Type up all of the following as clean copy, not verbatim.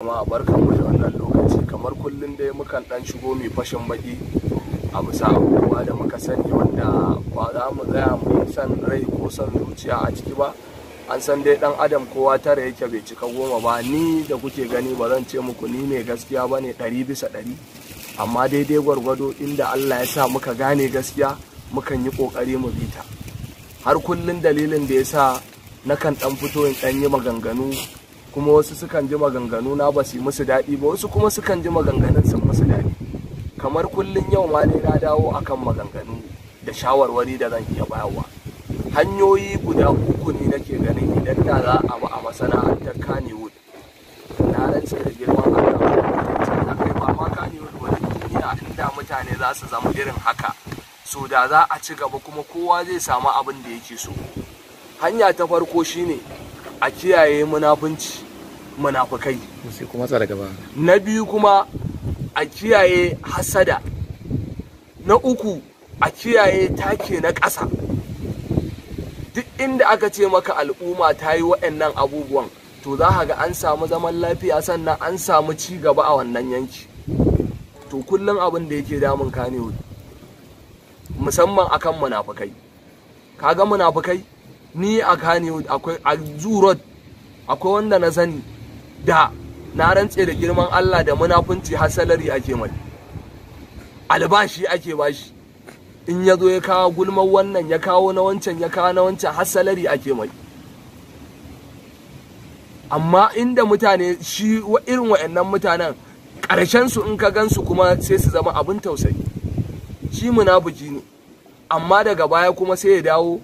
Jama'a barkanmu da wannan lokaci, kamar kullum dai mukan dan shigo mai fashin baki a bisa abubuwa da muka sani wanda ba za mu tsaya mu san rai ko san zuciya a ciki ba. An san dai dan adam kowa tara yake bai cika goma ba. Ni da kuke gani ba zan ce muku ni mai gaskiya bane 100%, amma daidai gwargwado inda Allah ya sa muka gane gaskiya mukan yi kokari mu bi ta. Har kullum dalilin da yasa nakan dan fito in dan yi maganganu, kuma wasu sukan ji maganganu na ba su yi musu daɗi ba, wasu kuma sukan ji maganganun sun musu daɗi. Kamar kullum yau ma dai na dawo akan maganganu da shawarwari da zan iya bayarwa. Hanyoyi guda uku ne nake ganin idan da za a ba a masana'antar Kannywood, na rantse da girman Allah kai ba ma Kannywood wani duniya inda mutane za su zama irin haka, so da za a ci gaba kuma kowa zai samu abin da yake so. Hanya ta farko shine a kiyaye munafukai, sai kuma tsara gaba. na biyu kuma a kiyaye hasada, na uku a kiyaye take na ƙasa. Duk inda aka ce maka al'umma ta yi waɗannan abubuwan, to za ka ga an samu zaman lafiya, sannan an samu ci gaba a wannan yanki. To kullum abin da yake damun Kannywood musamman akan munafukai, kaga munafukai ni a Kannywood akwai a Zoo Road akwai wanda na sani da na rantse da girman Allah da munafunci har salari ake mai, albashi ake bashi. In ya zo ya kawo gulman wannan, ya kawo na wancan, ya kawo na wancan, har salari ake mai. Amma inda mutane shi irin wa'annan mutanen ƙarshen su in ka gansu kuma sai su zama abin tausayi. Shi munafuki ne, amma daga baya kuma sai ya dawo,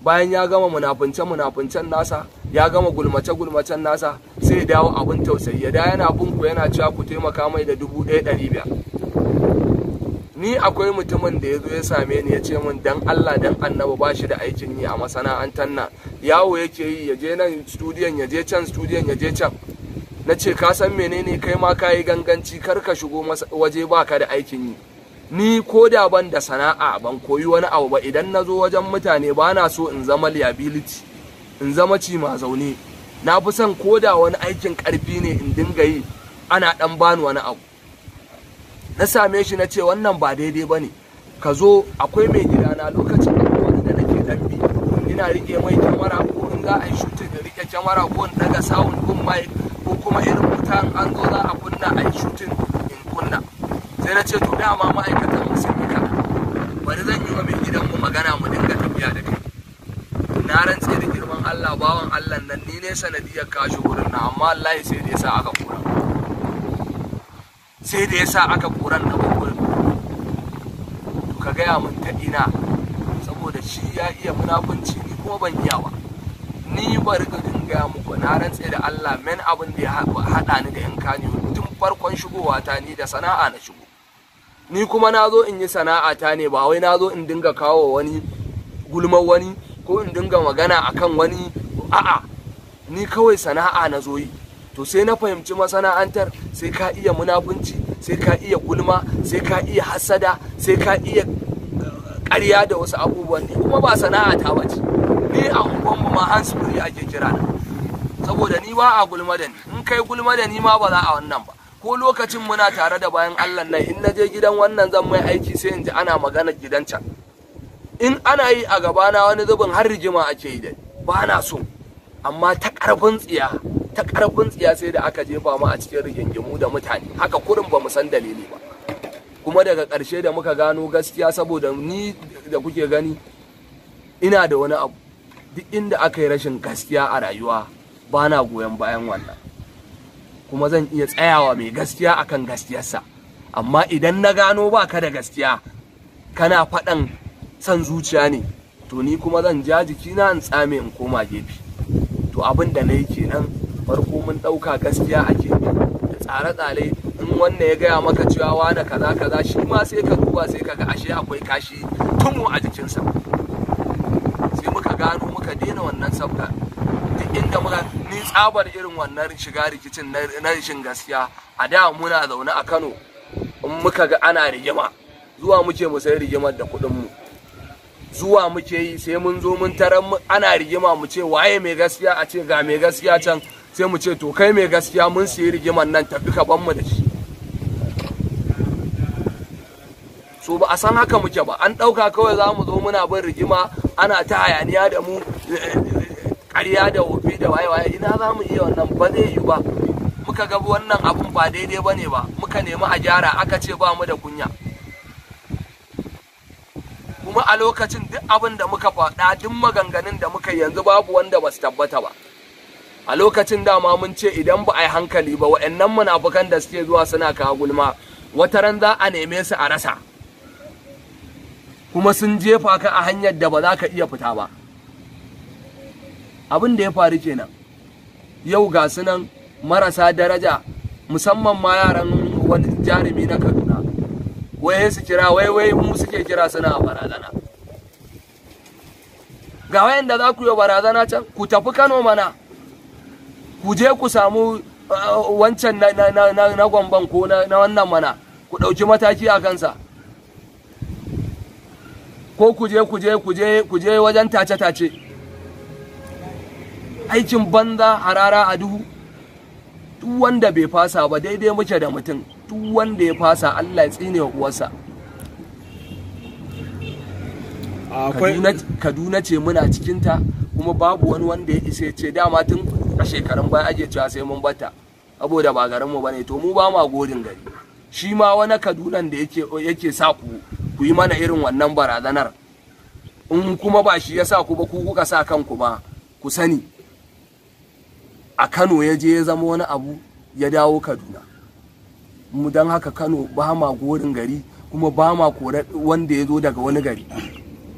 bayan ya gama munafuncen nasa, ya gama gulmace-gulmacen nasa, sai ya dawo abin tausayi. Ya da yana bunku yana cewa ku taimaka mai da 1,500. Ni akwai mutumin da ya zo ya same ni ya ce min dan Allah dan Annabi ba shi da aikin yi a masana'antar nan, yawo yake yi, ya je nan studiyon, ya je can studiyon, ya je can. Na ce ka san menene, kai ma ka yi ganganci, kar ka shigo waje baka da aikin yi. Ni ko da ban da sana'a, ban koyi wani abu ba, idan na zo wajen mutane ba na so in zama liability, in zama ci ma zaune. Na fi son ko da wani aikin ƙarfi ne in dinga yi, ana ɗan bani wani abu. Na same shi na ce wannan ba daidai ba ne, ka zo. Akwai mai gidana lokacin wani da nake dambe, ina riƙe mai kyamara, ko in za a yi shooting da riƙe kyamara, ko in daga sound gun mic, ko kuma irin wuta an zo za a kunna a yi shooting in kunna. Sai na ce to dama ma'aikatan mu sun yi kaza, bari zan yi wa mai gidanmu magana mu dinga tafiya da kai. Na rantse da girman Allah, bawan Allah nan ni ne sanadiyar kashi gurin na, amma wallahi sai da yasa aka kora, sai da yasa aka koran na gurin. To ka gaya min ta ina, saboda shi ya iya munafunci ni kuma ban iya ba. Ni bari ka dinga muku, na rantse da Allah, men abin da ya haɗa ni da yan Kannywood tun farkon shigowa ta, ni da sana'a na shigo. Ni kuma na zo in yi sana'a ta ne, ba wai na zo in dinga kawo wani gulman wani ko in dinga magana akan wani, a'a, ni kawai sana'a na zo yi. To sai na fahimci masana'antar sai ka iya munafunci, sai ka iya gulma, sai ka iya hasada, sai ka iya ƙarya da wasu abubuwan. Ni kuma ba sana'a ta bace. Ni a unguwanmu ma handsfree ake kira na, saboda ni ba a gulma da ni. In kai gulma da ni ma ba za a wannan ba. Ko lokacin muna tare da bayan Allah nan, in na je gidan wannan zan mai aiki, sai in ji ana magana gidan can. In ana yi a gabana wani zubin har rigima ake yi da ni, ba na so. Amma ta ƙarfin tsiya sai da aka jefa mu a cikin rigingimu da mutane, haka kurin ba mu san dalili ba. Kuma daga ƙarshe da muka gano gaskiya, saboda ni da kuke gani ina da wani abu, duk inda aka yi rashin gaskiya a rayuwa ba na goyon bayan wannan, kuma zan iya tsayawa mai gaskiya akan gaskiyarsa. Amma idan na gano ba ka da gaskiya, kana faɗan son zuciya ne, to ni kuma zan ja jikina in tsame in koma gefe. To abin da na yi kenan. Farko mun ɗauka gaskiya ake da tsare-tsare. In wannan ya gaya maka cewa wane kaza kaza, shi ma sai ka duba sai ka ga ashe akwai kashi tumu a jikinsa. Sai muka gano, muka daina wannan sabga. Duk inda muka ni tsabar irin wannan shiga rikicin na rashin gaskiya, a da muna zaune a Kano, in muka ga ana rigima, zuwa muke mu sai rigimar da kuɗin mu. zuwa muke yi sai mun zo mun tarar ana rigima mu ce waye mai gaskiya, a ce ga mai gaskiya can, sai mu ce to kai mai gaskiya mun siyi rigiman nan tafi ka ban mu da shi. So ba a san haka muke ba, an ɗauka kawai za mu zo muna bin rigima ana ta hayaniya da mu ƙarya da wofi da waye-waye, ina za mu iya wannan? Ba zai yi ba. Muka ga wannan abun ba daidai ba ne ba, muka nemi a gyara, aka ce ba mu da kunya. Kuma a lokacin duk abin da muka faɗa, duk maganganun da muka yanzu babu wanda ba su tabbata ba. A lokacin dama mun ce idan ba a yi hankali ba, wa'annan munafukan da suke zuwa suna kawo gulma, wata ran za a neme su a rasa. Kuma sun jefa ka a hanyar da ba za ka iya fita ba. Abin da ya faru kenan. Yau ga su nan marasa daraja, musamman ma yaran wani jarumi na Kaduna, wai su kira wai mu suke kira suna barazana. Ga wayanda za ku yi barazana can, ku tafi Kano mana, ku je ku samu wancan na Gomban ko na wannan mana, ku ɗauki mataki a kansa. Ko ku je wajen tace-tace. Aikin banza, harara a duhu. Duk wanda bai fasa ba daidai muke da mutum, duk wanda ya fasa Allah ya tsine wa uwarsa. Kaduna ce muna cikinta, kuma babu wani wanda ya isa ce dama tun a shekarun baya ake cewa sai mun bata, saboda ba garinmu ba ne, to mu ba ma godin gari. Shi ma wani Kadunan da yake sa ku yi mana irin wannan barazanar, in kuma ba shi ya sa ku ba, ku kuka sa kanku ba, ku sani a Kano ya je ya zama wani abu ya dawo Kaduna. Mu don haka Kano ba ma gorin gari, kuma ba ma kore wanda ya zo daga wani gari.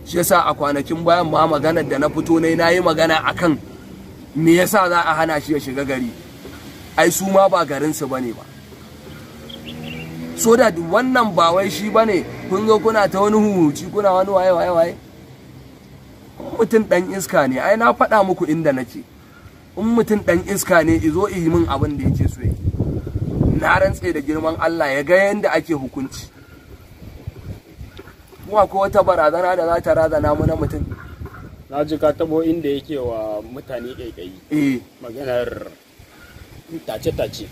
Shi yasa a kwanakin bayan ma maganar da na fito na yi magana akan me yasa za a hana shi ya shiga gari, ai su ma ba garinsu bane ba. So da wannan ba wai shi bane, kun zo kuna ta wani huhuci, kuna wani waye mutum dan iska ne, ai na faɗa muku inda nake. In mutum dan iska ne izo yi min abin da yake so yi, na rantse da girman Allah ya ga yanda ake hukunci. Kuma ko wata barazana da za ta razana mu na mutum. Na ji ka tabo inda yake wa mutane ƙaiƙayi. Maganar tace-tace.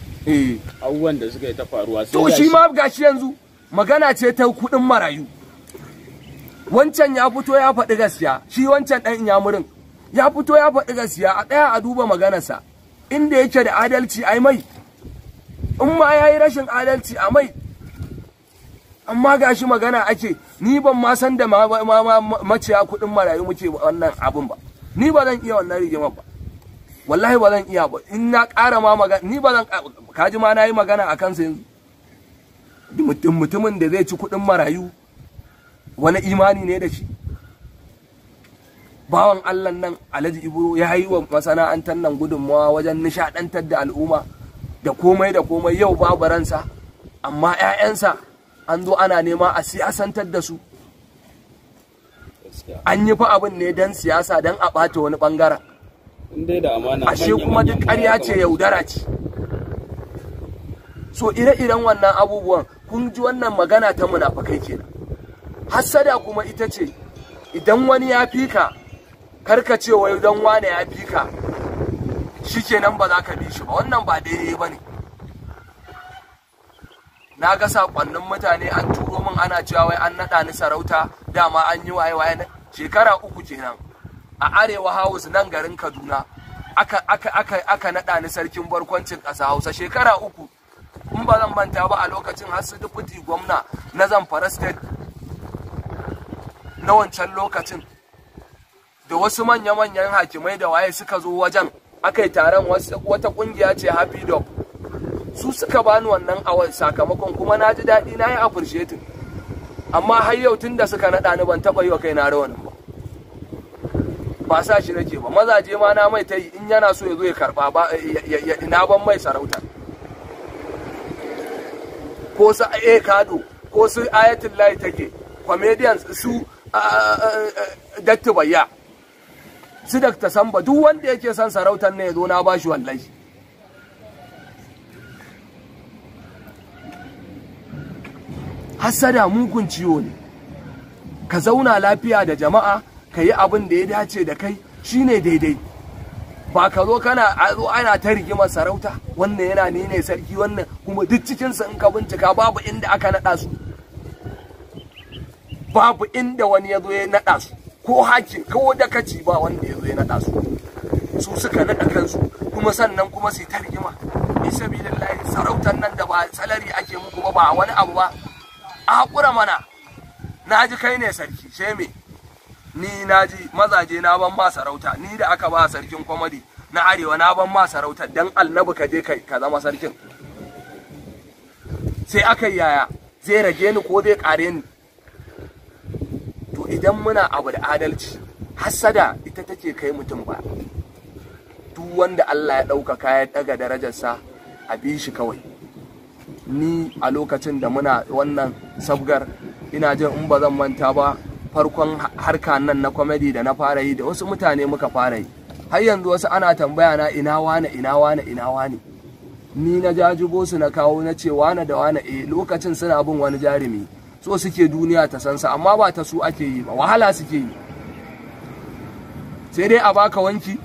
Abubuwan da suka yi ta faruwa. To shi ma gashi yanzu magana ce ta kuɗin marayu. Wancan ya fito ya faɗi gaskiya, shi wancan ɗan inyamurin ya fito ya faɗi gaskiya, a ɗaya a duba maganarsa, inda yake da adalci ai mai, in ma ya yi rashin adalci a mai. Amma gashi magana ake, ni ban ma san da maciya kuɗin marayu muke wannan abin ba, ni ba zan iya wannan rigimar ba, wallahi ba zan iya ba. In na ƙara ma magana, ni ba zan, kaji ma na yi magana a kansa yanzu. Mutumin da zai ci kuɗin marayu wani imani ne da shi? Bawan Allah nan Alhaji Ibro ya yi wa masana'antar nan gudunmawa wajen nishaɗantar da al'umma da komai, yau babu ransa, amma 'ya'yansa an zo ana nema a siyasantar da su. An yi fa abin ne don siyasa, don a ɓata wani ɓangaren. Ashe kuma duk ƙarya ce, yaudara ce. So ire-iren wannan abubuwan, kun ji wannan magana ta munafukai kenan. Hassada kuma ita ce, idan wani ya fi ka, karka ce wai don wane ya fi ka, shi kenan ba za ka bi shi ba, wannan ba daidai ba ne. Na ga saƙonnin mutane an turo min ana cewa wai an naɗa ni sarauta, dama an yi waye-waye. Shekara 3 kenan a Arewa House nan garin Kaduna aka naɗa ni sarkin barkwancin ƙasa Hausa. Shekara 3, in ba zan manta ba, a lokacin har su deputy gwamna na Zamfara state na wancan lokacin da wasu manya-manyan hakimai da waye suka zo wajen, aka yi taron, wata ƙungiya ce Happy Dog, su suka bani wannan award sakamakon, kuma na ji daɗi, na yi appreciating. Amma har yau tun da suka naɗa ni ban taɓa yi wa kaina rawanin ba sa shi nake ba. Mazaje ma na mai ta yi, in yana so ya zo ya karɓa ba, ina ban mai sarauta. Ko su Kado, ko su Ayatullahi take, comedians su Datti Bayya, su Dr. Samba, duk wanda yake son sarautar ne ya zo, na ba shi wallahi. Hassada mugun ciwo ne. Ka zauna lafiya da jama'a, ka yi abin da ya dace da kai, shine daidai. ba ka zo kana ana ta rigimar sarauta, wannan yana ni ne sarki, wannan kuma duk cikinsa in ka bincika babu inda aka naɗa su, babu inda wani ya zo ya naɗa su, ko hakin ko dakaci ba wanda ya zo ya naɗa su, su suka naɗa kansu, kuma sannan kuma su ta rigima. Isa billahi sarautar nan da ba salari ake muku ba wani abu ba, a haƙura mana. Na ji kai ne sarki, sheme ni na ji mazaje na ban ma sarauta, ni da aka ba sarkin kwamadi na arewa na ban ma sarauta, dan annabi ka je ka zama sarkin. Sai aka yi yaya, zai rage ni ko zai kare ni? To idan muna abu da adalci, hassada ita take kai mutum ba. Duk wanda Allah ya ɗaukaka ya ɗaga darajarsa a bi shi kawai. Ni a lokacin da muna wannan sabgar, ina jin in ba zan manta ba, farkon harka nan na comedy da na fara yi da wasu mutane muka fara yi, har yanzu wasu ana tambaya na ina wane ina wane ina wane, ni na jajibo su na kawo na ce wane da wane, lokacin suna bin wani jarumi, so suke duniya ta san sa, amma ba ta su ake yi ba, wahala suke yi. Sai dai a baka wanki,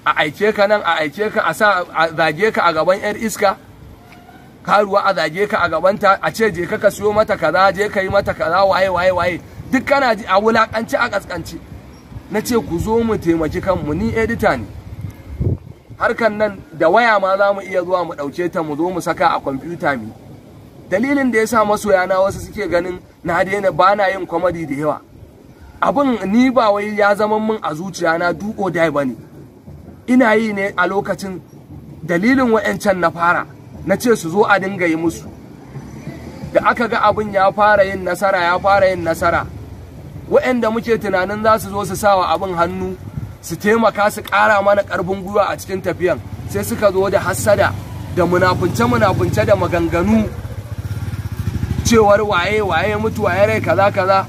a aike ka nan, a aike ka a zage ka a gaban yar iska, karuwa a zage ka a gabanta, a ce je ka siyo mata kaza, je ka yi mata kaza, waye duk kana ji a wulakanci a kaskanci. Na ce ku zo mu taimaki kanmu, ni edita ne, harkan nan da waya ma za mu iya zuwa mu ɗauke ta mu zo mu saka a kwamfuta mi. Dalilin da ya sa masoyana wasu suke ganin na daina ba na yin comedy da yawa, abin ni ba wai ya zama min a zuciya na duko dai bane, ina yi ne a lokacin dalilin wa'yancan na fara, na ce su zo a dinga yi musu. Da aka ga abin ya fara yin nasara, waɗanda muke tunanin za su zo su sawa abin hannu su taimaka su ƙara mana ƙarfin gwiwa a cikin tafiyan, sai suka zo da hassada da munafunce da maganganu cewar waye mutu waye rai kaza,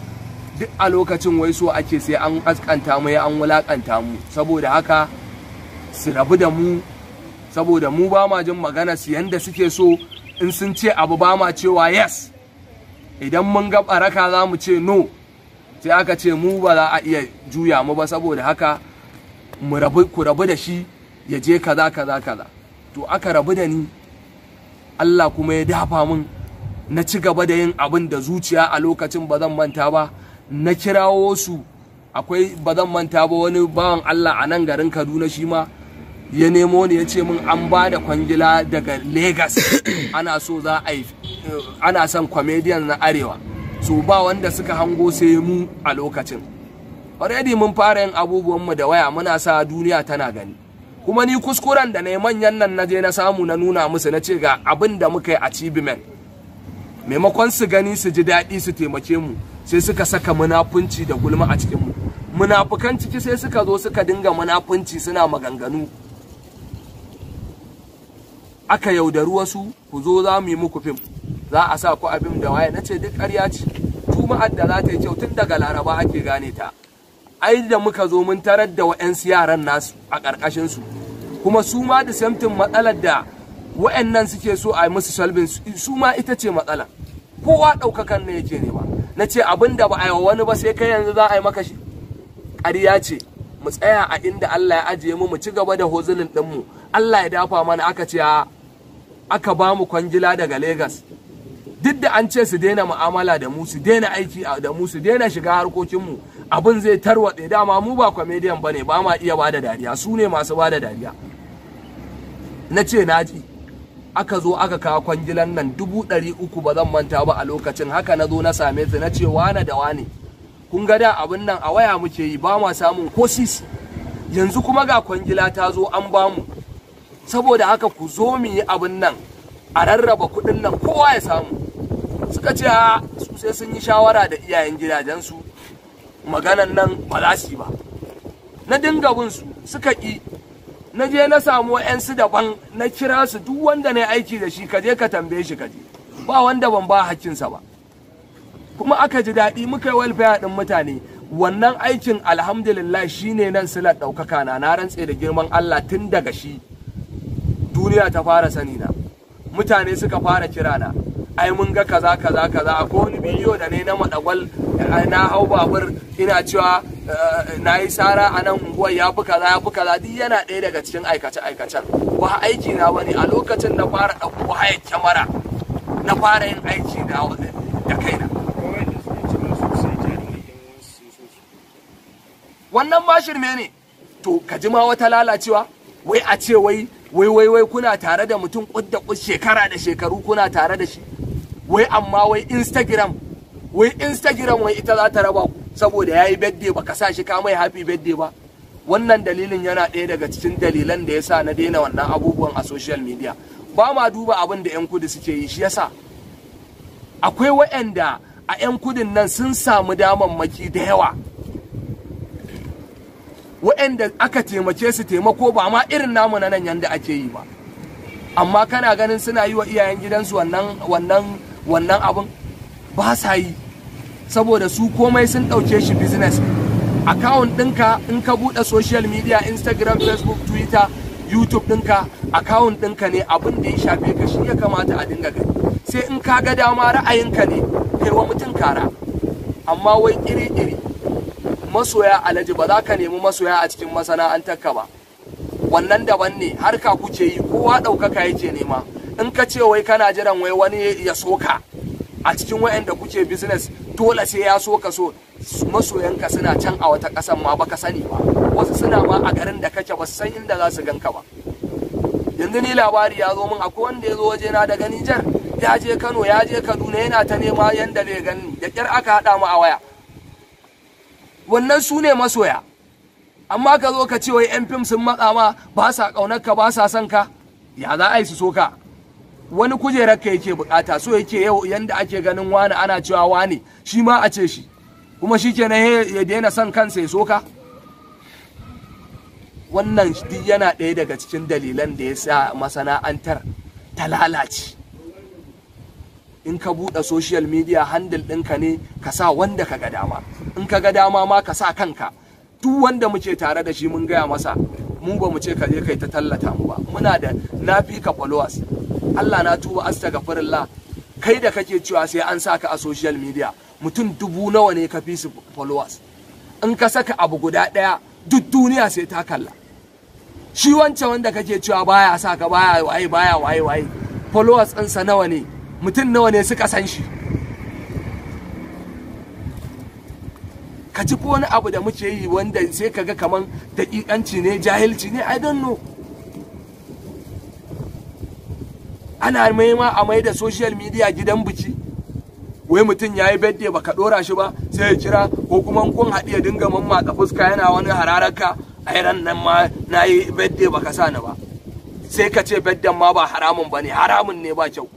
duk a lokacin wai so ake sai an kaskanta mu an wulakanta mu. Saboda haka su rabu da mu, saboda mu ba ma jin magana su yanda suke so. In sun ce abu ba ma cewa yes, idan mun ga baraka za mu ce no. Sai aka ce mu ba za a iya juya mu ba, saboda haka ku rabu da shi ya je kaza. To aka rabu da ni, Allah kuma ya dafa min, na ci gaba da yin abin da zuciya a lokacin ba zan manta ba. Na kirawo su, akwai ba zan manta ba wani bawan Allah a nan garin Kaduna, shi ma ya nemo ni ya ce min an ba da kwangila daga Lagos, ana so za a yi, ana son comedian na arewa, so ba wanda suka hango sai mu a lokacin. Already mun fara yin abubuwanmu da waya, muna sa duniya tana gani. Kuma ni kuskuren da na yi manyan nan na je na samu na nuna musu, na ce ga abin da muka yi achievement, maimakon su gani su ji daɗi su taimake mu, sai suka saka munafunci da gulma a cikinmu. Munafukan ciki sai suka zo suka dinga munafunci suna maganganu, aka yaudari wasu, ku zo za mu yi muku fim, za a sa ku a fim da waye. Na ce duk ƙarya ce, juma'ar da za ta yi kyau tun daga Laraba ake gane ta. Ai da muka zo mun tarar da wa'yansu yaran nasu a ƙarƙashinsu, kuma su ma da samtin matsalar da wa'yannan suke so a yi musu salbin, su ma ita ce matsala. Kowa ɗaukakan ne yake nema. Na ce abin da ba a yi wa wani ba sai kai yanzu za a yi maka shi. Ƙarya ce, mu tsaya a inda Allah ya ajiye mu ci gaba da hozulin ɗinmu. Allah ya dafa mana, aka ce aka ba mu kwangila daga Lagos. Duk da an ce su daina mu'amala da mu, su daina aiki da mu, su daina shiga harkokinmu, abin zai tarwatse. Dama mu ba comedian bane, ba ma iya bada dariya, su ne masu bada dariya. Na ce naji, aka zo aka kawo kwangilan nan 300,000 ba zan manta ba a lokacin. Haka na zo na same su, na ce wane da wane, kun ga da abin nan a waya muke yi, ba ma samun ko sisi, yanzu kuma ga kwangila ta zo an bamu, saboda haka ku zo mu yi abin nan a rarraba kuɗin nan kowa ya samu. Suka ce su sai sun yi shawara da iyayen gidajensu, maganan nan ba za su yi ba. Na dinga bin su, suka ƙi. Na je na samu wa'yansu daban, na kira su, duk wanda na yi aiki da shi ka je ka tambaye shi, ka je, ba wanda ban ba hakkinsa ba. Kuma aka ji daɗi, muka yi welfare ɗin mutane. Wannan aikin alhamdulillah shine nan silar ɗaukaka na rantse da girman Allah. Tun daga shi duniya ta fara sani na, mutane suka fara kira na, ai mun ga kaza. Akwai wani bidiyo da ne na madagwal, na hau babur ina cewa na yi sara a nan unguwar ya fi kaza duk yana ɗaya daga cikin aikace-aikacen. Ba aiki na bane a lokacin na fara ɗauko hayar kyamara na fara yin aiki da kaina. Wannan ma shirme ne. To ka ji ma wata lalacewa wai a ce wai kuna tare da mutum kudda shekara da shekaru kuna tare da shi, wai amma wai Instagram wai ita za ta raba ku saboda yayi birthday baka sa shi ka mai happy birthday ba. Wannan dalilin yana ɗaya daga cikin dalilan da yasa na daina wannan abubuwan a social media. Ba ma duba abin da 'yan kudu suke yi, shi yasa akwai waɗanda a 'yan kudin nan sun samu damammaki da yawa, waɗanda aka taimake su taimako ba ma irin namu na nan yanda ake yi ba, amma kana ganin suna yi wa iyayen gidansu wannan abin ba sa yi, saboda su komai sun ɗauke shi business. Account ɗinka in ka buɗe social media, Instagram, Facebook, Twitter, YouTube ɗinka, account ɗinka ne, abin da ya shafe ka shi ya kamata a dinga gani. Sai in ka ga dama ra'ayinka ne kai wa mutum kara, amma wai iri-iri masoya alaji ba za ka nemi masoya a cikin masana'antarka ba. Wannan daban ne, harka kuke yi, kowa ɗaukaka yake nema. In ka ce wai kana jiran wai wani ya soka a cikin wa'anda kuke business, dole sai ya soka. So masoyanka suna can a wata ƙasan ma baka sani ba, wasu suna ma a garin da kake ba su san inda za su ganka ba. Yanzu ni labari ya zo min, akwai wanda ya zo wajena daga Nijar, ya je Kano, ya je Kaduna, yana ta nema yanda zai gani, da ƙyar aka haɗa mu a waya. Wannan su ne masoya. Amma ka zo ka ce wai 'yan fim sun matsa ma, ba sa ƙaunar ka, ba sa son ka, ya za a yi su so ka? Wani kujerar ka yake bukata, so yake yau yanda ake ganin wani ana cewa wani shi ma a ce shi, kuma shi kenan ya daina son kansa ya so ka? Wannan duk yana ɗaya daga cikin dalilan da ya sa masana'antar ta lalace. In ka buɗe social media handle ɗinka ne ka sa wanda ka ga dama, in ka ga dama ma ka sa kanka. Duk wanda muke tare da shi mun gaya masa, mu ba mu ce ka je kai ta tallata mu ba, muna da na fi ka followers, Allah na tuba astaghfirullah, kai da kake cewa sai an saka a social media, mutum 1000 nawa ne ka fi su followers. In ka saka abu guda ɗaya duk duniya sai ta kalla. Shi wancan wanda kake cewa baya saka, baya waye followers ɗinsa nawa ne, mutum nawa ne suka san shi. Ka ci wani abu da muke yi wanda sai kaga kaman daƙiƙanci ne, jahilci ne, I don't know. Ana ma a da social media gidan biki, wai mutum ya yi birthday baka ɗora shi ba sai ya kira, ko kuma kun haɗu ya dinga mammatsa fuska yana wani hararaka, a ran nan ma na yi birthday baka sa ni ba, sai ka ce birthday ma ba haramun ba ne, haramun ne ba kyau.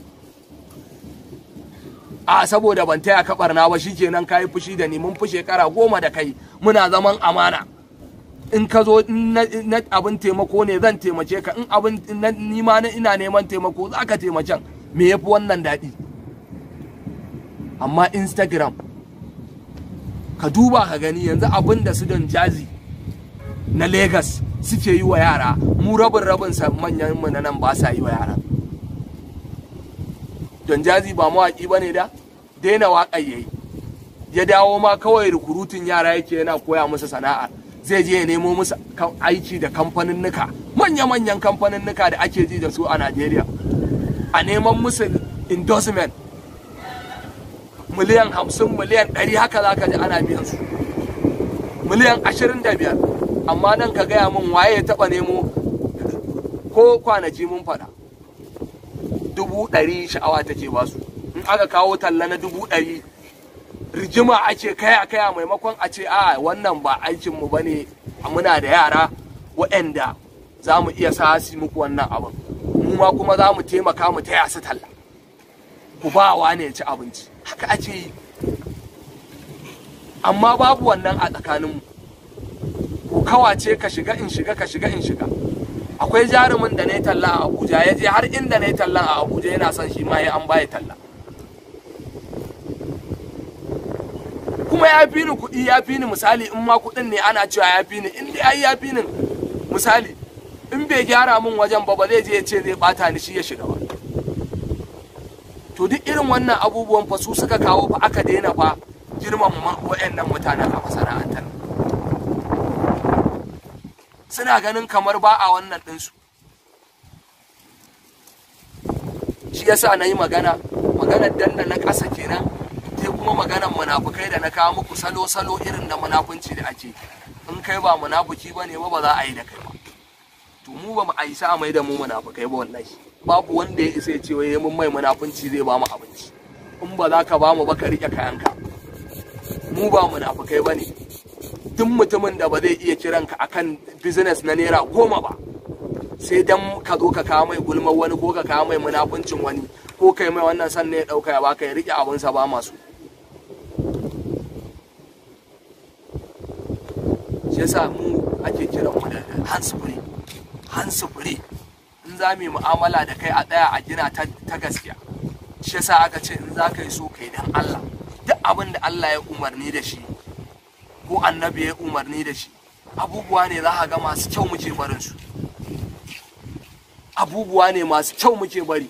A saboda ban taya ka barna ba shikenan kai fushi da ni, mun fi shekara 10 da kai muna zaman amana. In ka zo na abin taimako ne zan taimake ka, in abin ni ma ina neman taimako za ka taimaken, me yafi wannan daɗi? Amma Instagram ka duba ka gani yanzu abin da su Don Jazzy na Lagos suke yi wa yara, mu rabin sa manyan mu na nan ba sa yi wa yara. Don Jazzy ba mawaƙi bane da daina waƙar yayi, ya dawo ma kawai rukurutun yara yake yana koya musu sana'a, zai je ya nemo musu aiki da kamfaninnika, manya-manyan kamfaninnika da ake ji da su a Najeriya, a neman musu endorsement miliyan 50, miliyan 100, haka za ka ji ana biyan su, miliyan 25. Amma nan ka gaya min waye ya taɓa nemo, ko kwanaki mun faɗa 100 sha'awa take ba su, in aka kawo talla na 100 rigima ake kaya maimakon a ce a wannan ba aikinmu ba ne, muna da yara waɗanda za mu iya sa su muku wannan abin, mu ma kuma za mu taimaka mu taya su talla, ku ba wa ne ya ci abinci, haka ake yi. Amma babu wannan a tsakaninmu, ko kawace ka shiga in shiga, ka shiga in shiga. Akwai jarumin da na yi talla a Abuja, ya je har inda na yi talla a Abuja yana son shi ma ya an baya talla, kuma ya fi ni kuɗi, ya fi ni misali, in ma kuɗin ne ana cewa ya fi ni, in dai ya fi ni misali, in bai gyara min wajen ba zai je ya ce zai bata ni shi ya shiga ba. To duk irin wannan abubuwan fa su suka kawo fa aka daina fa girmama waɗannan mutanen a masana'antar. suna ganin kamar ba a wannan ɗinsu. Shi yasa na yi maganar danna na ƙasa kenan, sai kuma maganar munafukai da na kawo muku salo-salo irin na munafunci da ake. In kai ba munafuki ba ne ba za a yi da kai ba. To mu ba mu aisa a mai da mu munafukai ba wallahi. Babu wanda ya isa ya ce wai mun mai munafunci zai ba mu abinci. In ba za ka ba mu ba ka riƙe kayanka. Mu ba munafukai ba ne. Duk mutumin da ba zai iya kiranka akan business na naira 10 ba, sai dan ka zo ka kawo mai gulmar wani ko ka kawo mai munafuncin wani ko kai mai wannan san ne ya ɗauka ya baka ya riƙe abinsa ba masu. Shi yasa mu ake kiran mu da hands free. In za mu yi mu'amala da kai a tsaya a gina ta gaskiya. Shi yasa aka ce in za ka yi so kai dan Allah, duk abin da Allah ya umarni da shi ko annabi ya umarni da shi, abubuwa ne za ka ga masu kyau muke barin su. Abubuwa ne masu kyau muke bari.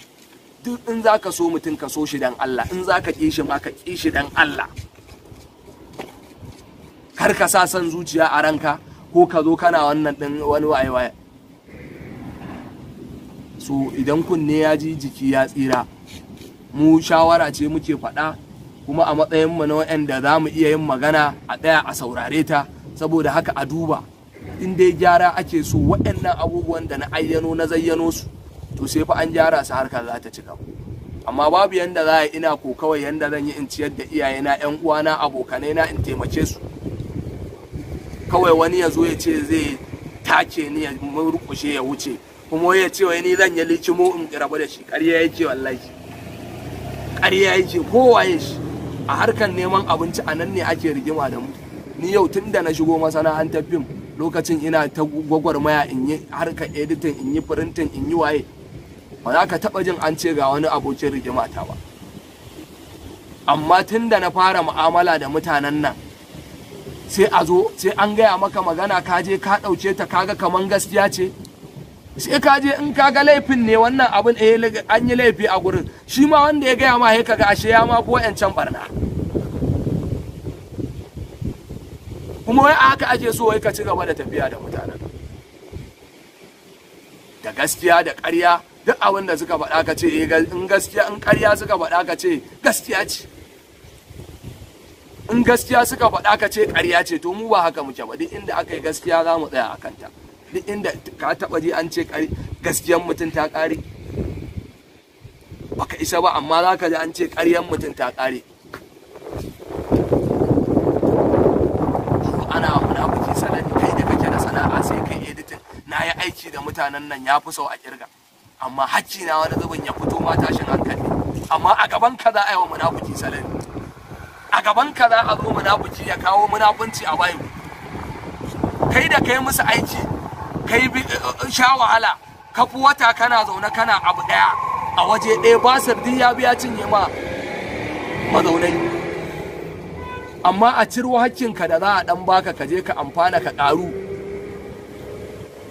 Duk in za ka so mutum ka so shi dan Allah, in za ka ƙi shi ma ka ƙi shi dan Allah. Kar ka sa son zuciya a ranka ko ka zo kana wannan ɗin wani waye-waye. So idan kunne ya ji jiki ya tsira, mu shawara ce muke faɗa, kuma a matsayinmu na waɗanda za mu iya yin magana a tsaya a saurare ta. Saboda haka a duba, in dai gyara ake so waɗannan abubuwan da na ayyano na zayyano su, to sai fa an gyara su harkar za ta ci gaba. Amma babu yanda za a ina ko kawai yanda zan yi in ciyar da iyayena, 'yan uwana, abokanai na, in taimake su. Kawai wani ya zo ya ce zai take ni ya murƙushe ya wuce, kuma ya ce wai ni zan yi likimo in rabu da shi. Ƙarya yake wallahi, ƙarya yake. Kowaye shi a harkar neman abinci a nan ne ake rigima da mu. Ni yau tun da na shigo masana'antar fim, lokacin ina ta gwagwarmaya in yi harkar editing, in yi printing, in yi waye, ba za ka taɓa jin an ce ga wani abokin rigima ta ba. Amma tun da na fara mu'amala da mutanen nan, sai a zo sai an gaya maka magana ka je ka ɗauke ta kaga kaman gaskiya ce, sai ka je in kaga laifin ne wannan abin an yi laifi a gurin, shi ma wanda ya gaya ma sai kaga ashe ya ma ko yancan barna. Kuma wai a haka ake so wai ka ci gaba da tafiya da mutanen, da gaskiya da ƙarya. Duk abin da suka faɗa ka ce in gaskiya, in ƙarya suka faɗa ka ce gaskiya ce, in gaskiya suka faɗa ka ce ƙarya ce. To mu ba haka muke ba. Duk inda aka yi gaskiya za mu tsaya a kanta. Duk inda ka taɓa ji an ce gaskiyan mutum ta ƙare, baka isa ba, amma za ka ji an ce ƙaryan mutum ta ƙare. Ana munafuki sanadi, kai da kake da sana'a sai kai editing. Na yi aiki da mutanen nan ya fi sau a kirga, amma hakki na wani zubin ya fito ma tashin hankali. Amma a gaban ka za a yi wa munafuki sanadi, a gaban ka za a zo munafuki ya kawo munafunci a bayan. Kai da kai musu aiki, kai sha wahala, ka fi wata kana zaune kana abu ɗaya a waje ɗaya, ba sardi ya biya cinye ma mazaunai. Amma a ciro hakkinka da za a ɗan baka ka je ka amfana ka ƙaru,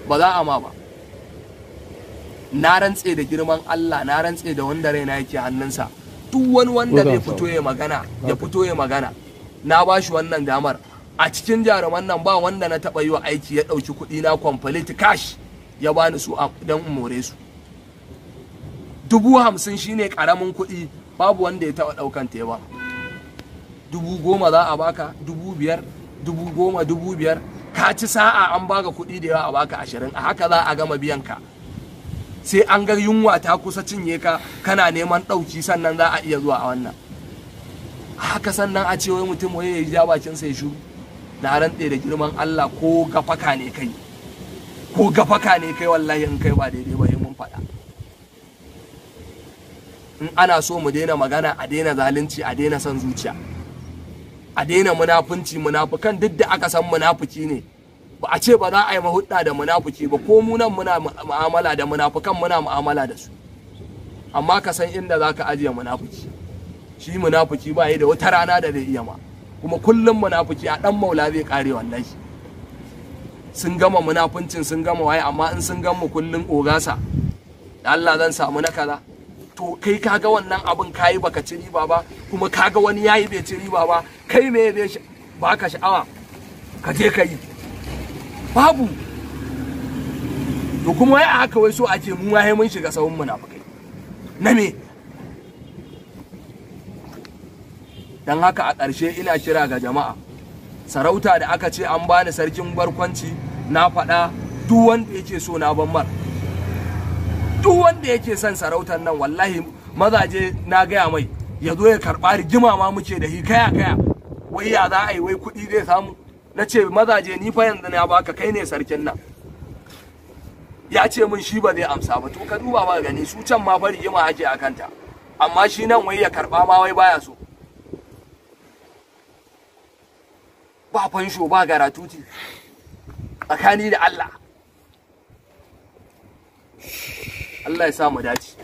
ba za a ma ba. Na rantse da girman Allah, na rantse da wanda raina yake hannunsa, duk wani wanda zai fito ya magana, ya fito ya magana, na ba shi wannan damar. A cikin jaruman nan ba wanda na taɓa yi wa aiki ya ɗauki kuɗi na complete cash ya bani su don in more su. 50,000 shine ƙaramin kuɗi, babu wanda ya taɓa ɗaukan ta ya ba. 10,000 za a baka, 5,000, 10,000, 5,000. Ka ci sa'a an baka kuɗi da yawa a baka 20, a haka za a gama biyan ka. Sai an ga yunwa ta kusa cinye ka, kana neman ɗauki, sannan za a iya zuwa a wannan. Haka sannan a ce wai mutum wai ya ja bakin sai shu. Na rantse da girman Allah, ko gafaka ne kai, ko gafaka ne kai, wallahi in kai ba daidai ba mun faɗa. In ana so mu daina magana, a daina zalunci, a daina son zuciya, a daina munafunci. Munafukan duk da aka san munafuki ne, ba a ce ba za a yi mahudda da munafuki ba. Ko mu nan muna mu'amala da munafukan, muna mu'amala da su. Amma ka san inda za ka ajiye munafuki. Shi munafuki ba yi da wata rana da zai iya ma, kuma kullum munafuki a ɗan maula zai ƙare wallahi. Sun gama munafuncin, sun gama waye, amma in sun gama kullum ogasa da Allah zan samu na kaza. To kai kaga wannan abin kayi baka ci riba ba, kuma kaga wani yayi bai ci riba ba, kai me zai baka sha'awa ka je ka yi? Babu. to kuma wai a haka wai so ake mu waye mun shiga sahun munafikai na me? dan haka a ƙarshe ina kira ga jama'a, sarauta da aka ce an bani sarkin barkwanci, na faɗa duk wanda yake so na ban mar, duk wanda yake son sarautar nan wallahi mazaje na gaya mai ya zo ya karɓa, rigima ma muke da kaya wai ya za a yi wai kuɗi zai samu. Na ce mazaje ni fa yanzu na baka, kai ne sarkin nan. Ya ce min shi ba zai amsa ba, to ka duba ba gani su can ma fa rigima ake a kanta, amma shi nan wai ya karɓa ma wai baya so. Ba fansho ba garatuti tsakani da Allah. Allah ya sa mu dace.